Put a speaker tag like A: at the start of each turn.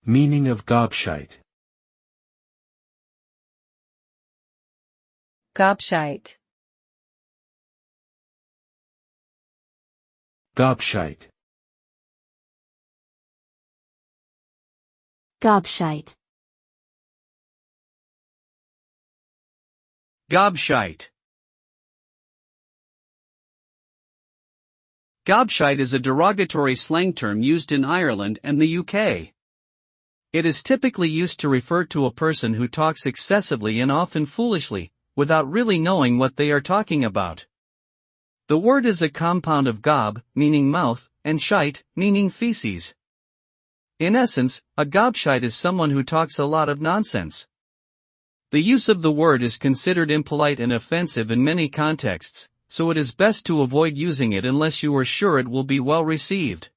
A: Meaning of gobshite.
B: Gobshite.
A: Gobshite.
C: Gobshite.
D: Gobshite. Gobshite is a derogatory slang term used in Ireland and the UK. It is typically used to refer to a person who talks excessively and often foolishly, without really knowing what they are talking about. The word is a compound of gob, meaning mouth, and shite, meaning feces. In essence, a gobshite is someone who talks a lot of nonsense. The use of the word is considered impolite and offensive in many contexts, so it is best to avoid using it unless you are sure it will be well received.